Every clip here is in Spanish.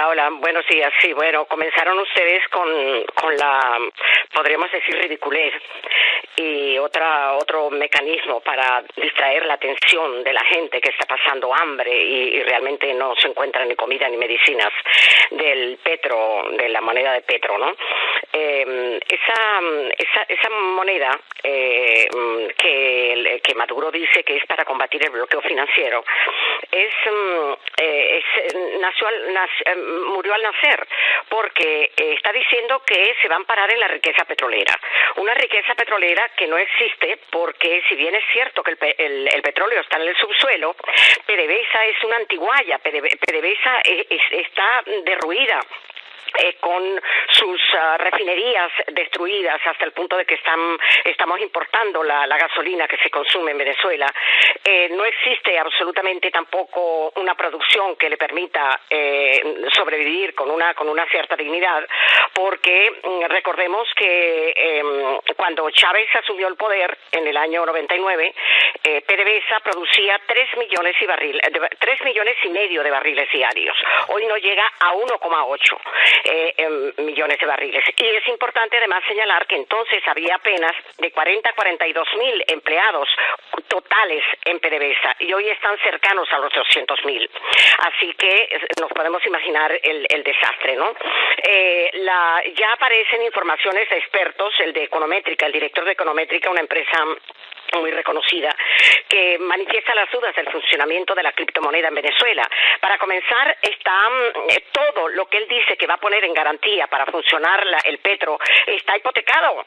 Hola, buenos días. Sí, bueno, comenzaron ustedes con la, podríamos decir, ridiculez y otro mecanismo para distraer la atención de la gente que está pasando hambre y realmente no se encuentra ni comida ni medicinas del petro, de la moneda de petro, ¿no? Esa moneda que Maduro dice que es para combatir el bloqueo financiero murió al nacer, porque está diciendo que se va a amparar en la riqueza petrolera. Una riqueza petrolera que no existe, porque si bien es cierto que el petróleo está en el subsuelo, PDVSA es una antiguaya, PDVSA está derruida. Con sus refinerías destruidas hasta el punto de que estamos importando la gasolina que se consume en Venezuela. No existe absolutamente tampoco una producción que le permita sobrevivir con una cierta dignidad, porque recordemos que cuando Chávez asumió el poder en el año 99, PDVSA producía 3 millones y medio de barriles diarios. Hoy no llega a 1,8 millones de barriles. Y es importante además señalar que entonces había apenas de 40 a 42 mil empleados totales en PDVSA y hoy están cercanos a los 200.000. Así que nos podemos imaginar el desastre, ¿no? Ya aparecen informaciones de expertos, el de Econométrica, el director de Econométrica, una empresa muy reconocida, que manifiesta las dudas del funcionamiento de la criptomoneda en Venezuela. Para comenzar, está todo lo que él dice que va a poner en garantía para funcionar el petro está hipotecado.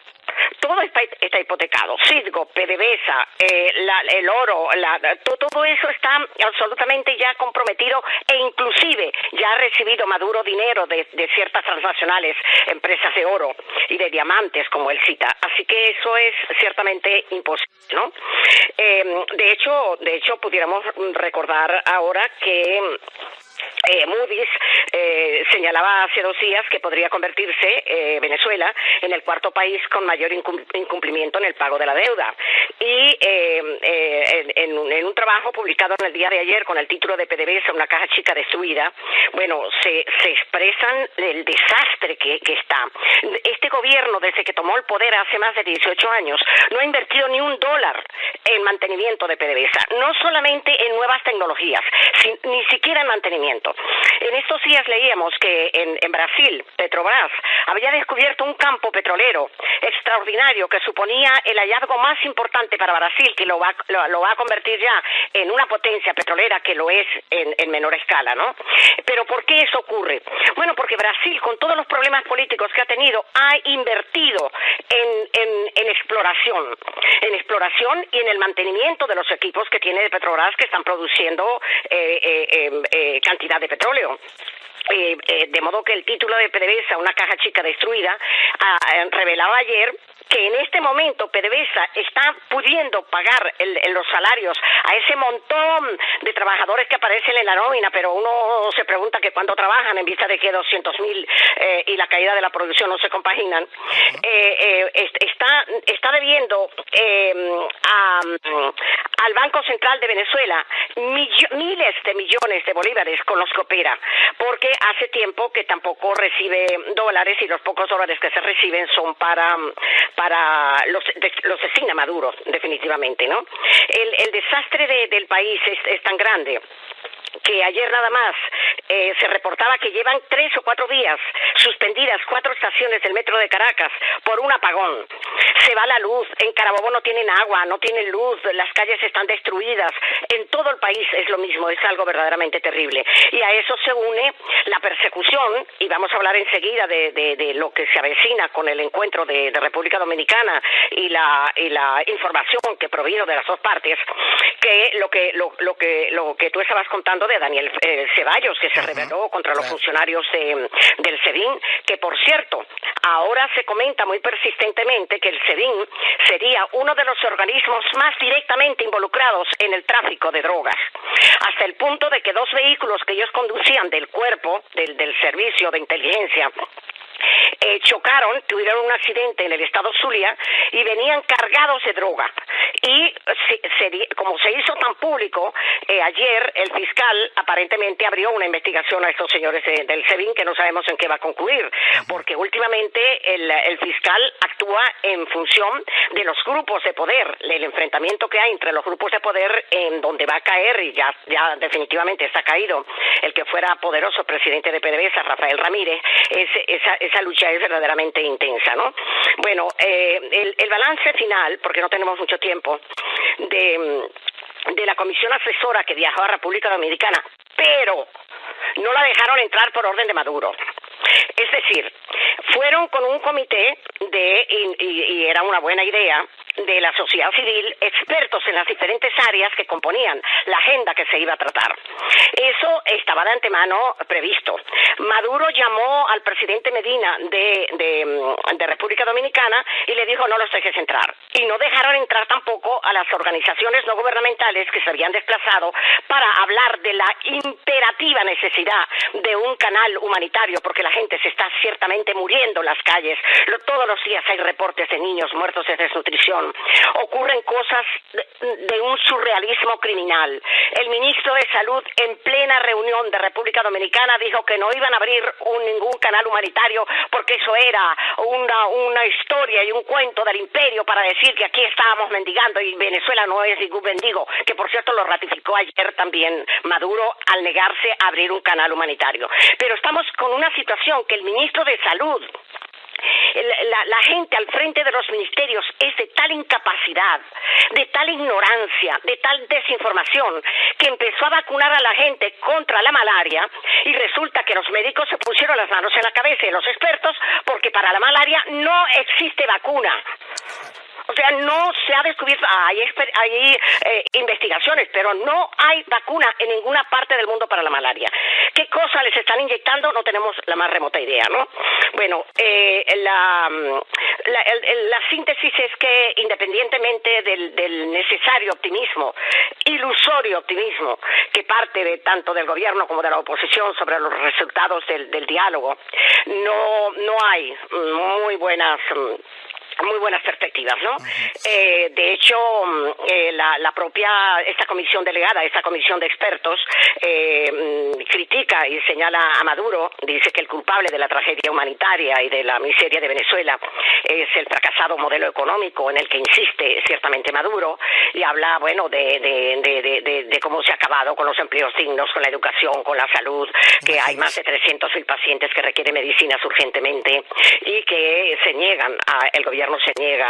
Todo está hipotecado. Citgo, PDVSA, el oro, todo eso está absolutamente ya comprometido e inclusive ya ha recibido Maduro dinero de ciertas transnacionales, empresas de oro y de diamantes, como él cita. Así que eso es ciertamente imposible, ¿no? De hecho, pudiéramos recordar ahora que Moody's señalaba hace 2 días que podría convertirse Venezuela en el cuarto país con mayor incumplimiento en el pago de la deuda. Y en un trabajo publicado en el día de ayer con el título de PDVSA, una caja chica destruida, bueno, se expresan el desastre que está. Este gobierno, desde que tomó el poder hace más de 18 años, no ha invertido ni $1 en mantenimiento de PDVSA, no solamente en nuevas tecnologías, ni siquiera en mantenimiento. En estos días leíamos que en Brasil, Petrobras había descubierto un campo petrolero extraordinario que suponía el hallazgo más importante para Brasil, que lo va a convertir ya en una potencia petrolera que lo es en menor escala, ¿no? Pero ¿por qué eso ocurre? Bueno, porque Brasil, con todos los problemas políticos que ha tenido, ha invertido en exploración y en el mantenimiento de los equipos que tiene de Petrobras, que están produciendo cantidad de petróleo. De modo que el título de PDVSA, una caja chica destruida, revelaba ayer que en este momento PDVSA está pudiendo pagar los salarios a ese montón de trabajadores que aparecen en la nómina, pero uno se pregunta que cuándo trabajan en vista de que 200.000 y la caída de la producción no se compaginan. Está debiendo al Banco Central de Venezuela miles de millones de bolívares con los que opera, porque hace tiempo que tampoco recibe dólares y los pocos dólares que se reciben son para los destina Maduro, definitivamente, ¿no? El desastre del país es tan grande que ayer nada más se reportaba que llevan 3 o 4 días suspendidas 4 estaciones del metro de Caracas por un apagón. Se va la luz, en Carabobo no tienen agua, no tienen luz, las calles están destruidas, en todo el país es lo mismo, es algo verdaderamente terrible. Y a eso se une la persecución, y vamos a hablar enseguida de lo que se avecina con el encuentro de República Dominicana y la información que provino de las dos partes, que lo que tú estabas contando de Daniel Ceballos, que se rebeló contra los funcionarios del SEBIN, que por cierto, ahora se comenta muy persistentemente que el SEBIN sería uno de los organismos más directamente involucrados en el tráfico de drogas, hasta el punto de que 2 vehículos que ellos conducían del cuerpo, del servicio de inteligencia, chocaron, tuvieron un accidente en el estado Zulia y venían cargados de droga. Y como se hizo tan público, ayer el fiscal aparentemente abrió una investigación a estos señores del SEBIN que no sabemos en qué va a concluir, porque últimamente el fiscal actúa en función de los grupos de poder, el enfrentamiento que hay entre los grupos de poder, en donde va a caer, y ya definitivamente está caído, el que fuera poderoso presidente de PDVSA, Rafael Ramírez. Esa lucha es verdaderamente intensa, ¿no? Bueno, el balance final, porque no tenemos mucho tiempo, de la comisión asesora que viajó a República Dominicana, pero no la dejaron entrar por orden de Maduro. Es decir, fueron con un comité y era una buena idea, de la sociedad civil, expertos en las diferentes áreas que componían la agenda que se iba a tratar. Eso estaba de antemano previsto. Maduro llamó al presidente Medina de República Dominicana y le dijo: no los dejes entrar. Y no dejaron entrar tampoco a las organizaciones no gubernamentales que se habían desplazado para hablar de la imperativa necesidad de un canal humanitario, porque la gente se está ciertamente muriendo en las calles. Todos los días hay reportes de niños muertos de desnutrición. Ocurren cosas de un surrealismo criminal. El ministro de Salud, en plena reunión de República Dominicana, dijo que no iban a abrir ningún canal humanitario porque eso era una historia y un cuento del imperio para decir que aquí estábamos mendigando y Venezuela no es ningún mendigo, que por cierto lo ratificó ayer también Maduro al negarse a abrir un canal humanitario. Pero estamos con una situación que el ministro de Salud, la gente al frente de los ministerios, es de tal incapacidad, de tal ignorancia, de tal desinformación, que empezó a vacunar a la gente contra la malaria y resulta que los médicos se pusieron las manos en la cabeza y los expertos, porque para la malaria no existe vacuna. O sea, no se ha descubierto, hay investigaciones, pero no hay vacuna en ninguna parte del mundo para la malaria. ¿Qué cosa les están inyectando? No tenemos la más remota idea, ¿no? Bueno, la síntesis es que independientemente del necesario optimismo, ilusorio optimismo, que parte tanto del gobierno como de la oposición sobre los resultados del diálogo, no hay muy buenas perspectivas, ¿no? De hecho, esta comisión delegada, esta comisión de expertos, critica y señala a Maduro, dice que el culpable de la tragedia humanitaria y de la miseria de Venezuela es el fracasado modelo económico en el que insiste ciertamente Maduro, y habla, bueno, de cómo se ha acabado con los empleos dignos, con la educación, con la salud, que hay más de 300.000 pacientes que requieren medicinas urgentemente y que el gobierno se niega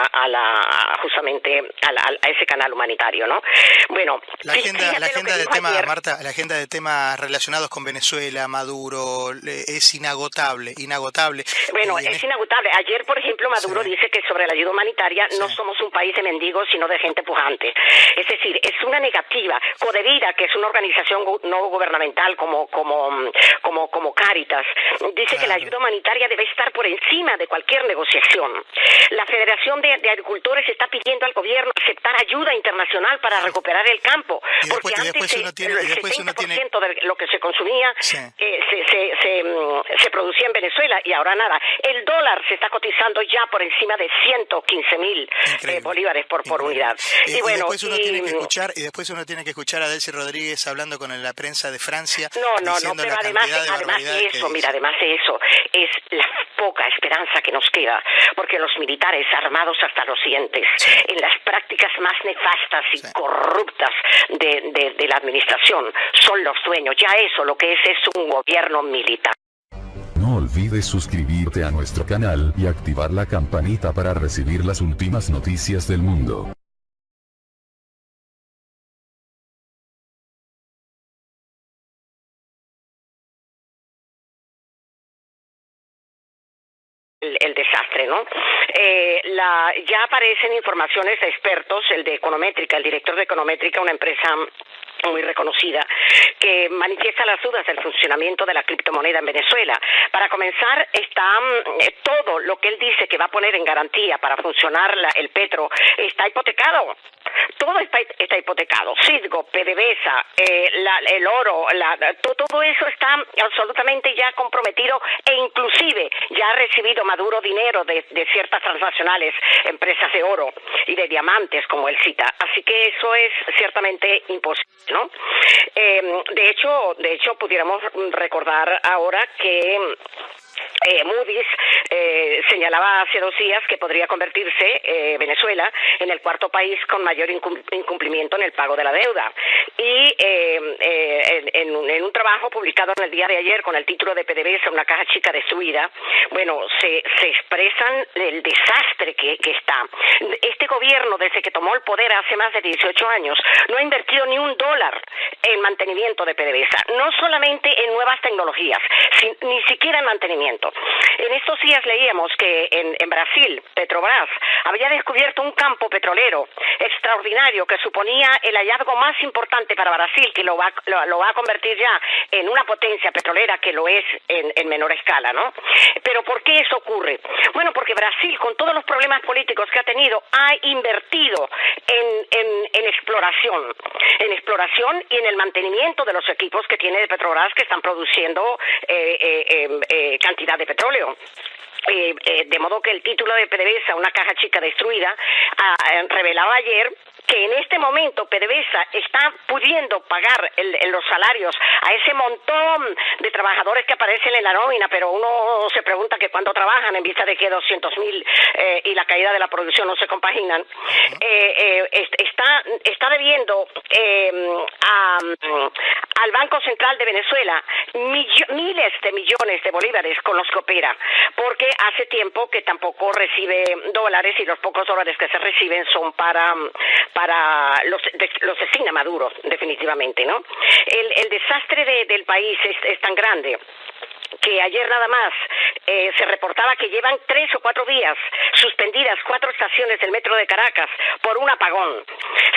justamente a ese canal humanitario, ¿no? Bueno, la agenda de temas, Marta, la agenda de temas relacionados con Venezuela, Maduro, es inagotable. Bueno, es inagotable. Ayer, por ejemplo, Maduro dice que sobre la ayuda humanitaria no somos un país de mendigos, sino de gente pujante. Es decir, es una negativa. Codevira, que es una organización no gubernamental como Cáritas, dice que la ayuda humanitaria debe estar por encima de cualquier negociación. La Federación de Agricultores está pidiendo al gobierno aceptar ayuda internacional para recuperar el campo, porque antes el 70% de lo que se consumía se producía en Venezuela y ahora nada. El dólar se está cotizando ya por encima de 115.000 bolívares por unidad. Y después uno tiene que escuchar a Delcy Rodríguez hablando con la prensa de Francia. No, pero además de eso, es la poca esperanza que nos queda, porque los militares armados hasta los dientes, en las prácticas más nefastas y corruptas de la administración, son los dueños. Ya eso lo que es un gobierno militar. No olvides suscribirte a nuestro canal y activar la campanita para recibir las últimas noticias del mundo. El desastre, ¿no? Ya aparecen informaciones de expertos, el de Econométrica, el director de Econométrica, una empresa muy reconocida, que manifiesta las dudas del funcionamiento de la criptomoneda en Venezuela. Para comenzar, está todo lo que él dice que va a poner en garantía para funcionar el petro está hipotecado. Todo está hipotecado. Citgo, PDVSA, el oro, todo eso está absolutamente ya comprometido, e inclusive ya ha recibido Maduro dinero de ciertas transnacionales, empresas de oro y de diamantes, como él cita. Así que eso es ciertamente imposible, ¿no? De hecho, pudiéramos recordar ahora que Moody's señalaba hace 2 días que podría convertirse Venezuela en el 4º país con mayor incumplimiento en el pago de la deuda. Y en un trabajo publicado en el día de ayer con el título de PDVSA, una caja chica destruida, bueno, se expresan el desastre que está. Este gobierno, desde que tomó el poder hace más de 18 años, no ha invertido ni $1 en mantenimiento de PDVSA, no solamente en nuevas tecnologías, ni siquiera en mantenimiento. En estos días leíamos que en Brasil, Petrobras había descubierto un campo petrolero extraordinario que suponía el hallazgo más importante para Brasil, que lo va a convertir ya en una potencia petrolera, que lo es en menor escala, ¿no? Pero ¿por qué eso ocurre? Bueno, porque Brasil, con todos los problemas políticos que ha tenido, ha invertido en exploración y en el mantenimiento de los equipos que tiene Petrobras, que están produciendo cantidad de petróleo. De modo que el título de PDVSA, una caja chica destruida, revelaba ayer que en este momento PDVSA está pudiendo pagar los salarios a ese montón de trabajadores que aparecen en la nómina, pero uno se pregunta que cuándo trabajan, en vista de que 200.000 y la caída de la producción no se compaginan. Está debiendo al Banco Central de Venezuela miles de millones de bolívares con los que opera, porque hace tiempo que tampoco recibe dólares, y los pocos dólares que se reciben son para los destina Maduro, definitivamente, ¿no? El desastre del país es tan grande que ayer nada más se reportaba que llevan 3 o 4 días suspendidas 4 estaciones del metro de Caracas por un apagón.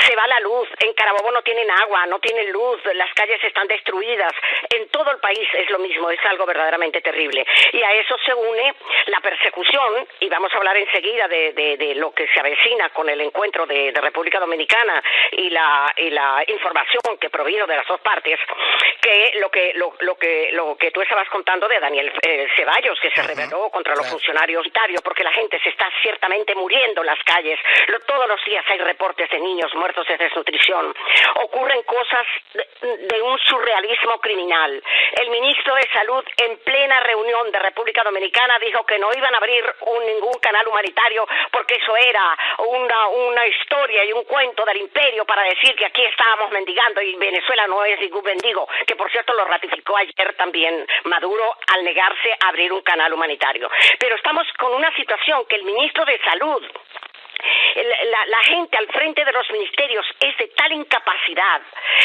Se va la luz, en Carabobo no tienen agua, no tienen luz, las calles están destruidas, en todo el país es lo mismo, es algo verdaderamente terrible. Y a eso se une la persecución, y vamos a hablar enseguida de lo que se avecina con el encuentro de República Dominicana y la información que provino de las dos partes, que lo que tú estabas contando de Daniel Ceballos, que se rebeló contra los funcionarios sanitarios, porque la gente se está ciertamente muriendo en las calles. Todos los días hay reportes de niños muertos de desnutrición. Ocurren cosas de un surrealismo criminal. El ministro de Salud, en plena reunión de República Dominicana, dijo que no iban a abrir ningún canal humanitario porque eso era una historia y un cuento del imperio para decir que aquí estábamos mendigando y Venezuela no es ningún mendigo, que por cierto lo ratificó ayer también Maduro al negarse a abrir un canal humanitario. Pero estamos con una situación que el ministro de Salud, la gente al frente de los ministerios, es de tal incapacidad,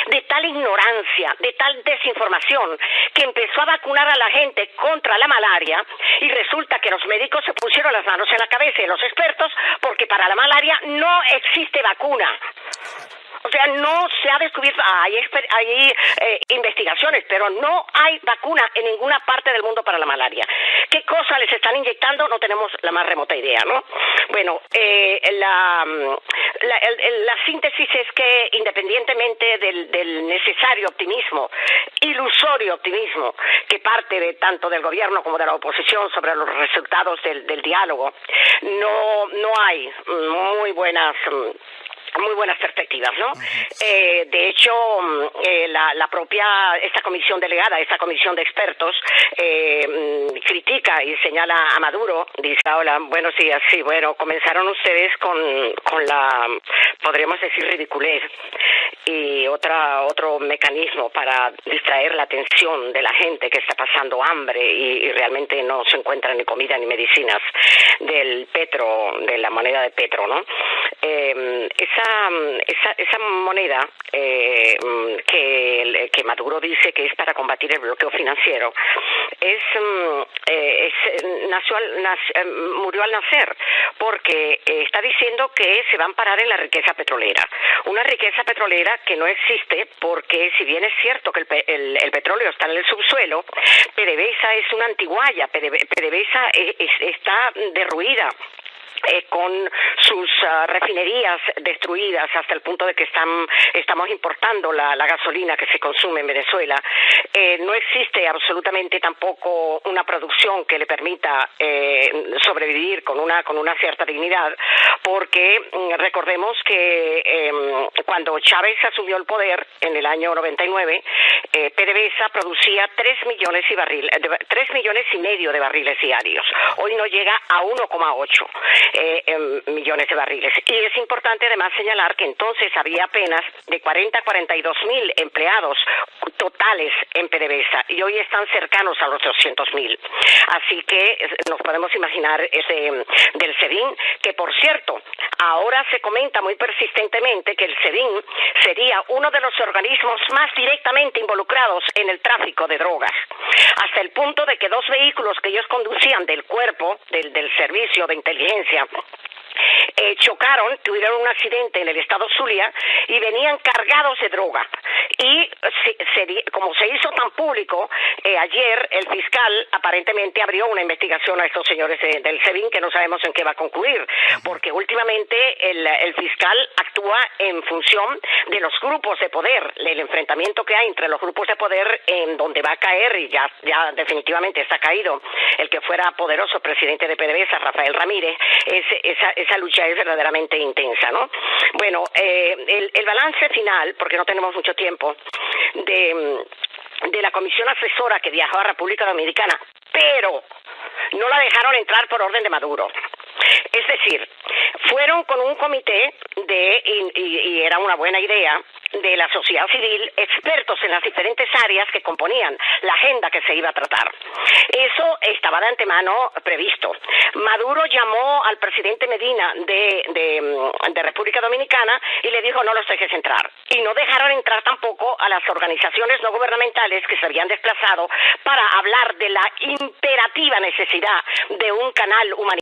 de tal ignorancia, de tal desinformación, que empezó a vacunar a la gente contra la malaria, y resulta que los médicos se pusieron las manos en la cabeza, y los expertos, porque para la malaria no existe vacuna. O sea, no se ha descubierto, hay investigaciones, pero no hay vacuna en ninguna parte del mundo para la malaria. ¿Qué cosa les están inyectando? No tenemos la más remota idea, ¿no? Bueno, la síntesis es que, independientemente del necesario optimismo, ilusorio optimismo, que parte tanto del gobierno como de la oposición sobre los resultados del diálogo, no hay muy buenas perspectivas, ¿no? De hecho, esta comisión delegada, esta comisión de expertos, critica y señala a Maduro, dice, hola, bueno, sí, bueno, comenzaron ustedes con la, podríamos decir, ridiculez, y otro mecanismo para distraer la atención de la gente que está pasando hambre y realmente no se encuentra ni comida ni medicinas, del petro, de la moneda de petro, ¿no? Esa moneda que Maduro dice que es para combatir el bloqueo financiero es murió al nacer, porque está diciendo que se va a amparar en la riqueza petrolera. Una riqueza petrolera que no existe porque, si bien es cierto que el petróleo está en el subsuelo, PDVSA es una antiguaya, PDVSA está derruida, con sus refinerías destruidas hasta el punto de que estamos importando la gasolina que se consume en Venezuela. No existe absolutamente tampoco una producción que le permita sobrevivir con una cierta dignidad, porque recordemos que cuando Chávez asumió el poder en el año 99, PDVSA producía 3 millones y medio de barriles diarios. Hoy no llega a 1,8 millones de barriles. Y es importante además señalar que entonces había apenas de 40 a 42 mil empleados totales en PDVSA y hoy están cercanos a los 200.000. Así que nos podemos imaginar del SEBIN, que por cierto, ahora se comenta muy persistentemente que el SEBIN sería uno de los organismos más directamente involucrados en el tráfico de drogas, hasta el punto de que 2 vehículos que ellos conducían del cuerpo, del servicio de inteligencia, chocaron, tuvieron un accidente en el estado Zulia y venían cargados de droga. Y como se hizo tan público, ayer el fiscal aparentemente abrió una investigación a estos señores del SEBIN, que no sabemos en qué va a concluir, porque últimamente el fiscal actúa en función de los grupos de poder, el enfrentamiento que hay entre los grupos de poder, en donde va a caer, y ya definitivamente está caído, el que fuera poderoso presidente de PDVSA, Rafael Ramírez. Esa lucha es verdaderamente intensa, ¿no? Bueno, el balance final, porque no tenemos mucho tiempo, de la comisión asesora que viajó a República Dominicana, pero no la dejaron entrar por orden de Maduro. Es decir, fueron con un comité y era una buena idea, de la sociedad civil, expertos en las diferentes áreas que componían la agenda que se iba a tratar. Eso estaba de antemano previsto. Maduro llamó al presidente Medina de República Dominicana y le dijo: no los dejes entrar. Y no dejaron entrar tampoco a las organizaciones no gubernamentales que se habían desplazado para hablar de la imperativa necesidad de un canal humanitario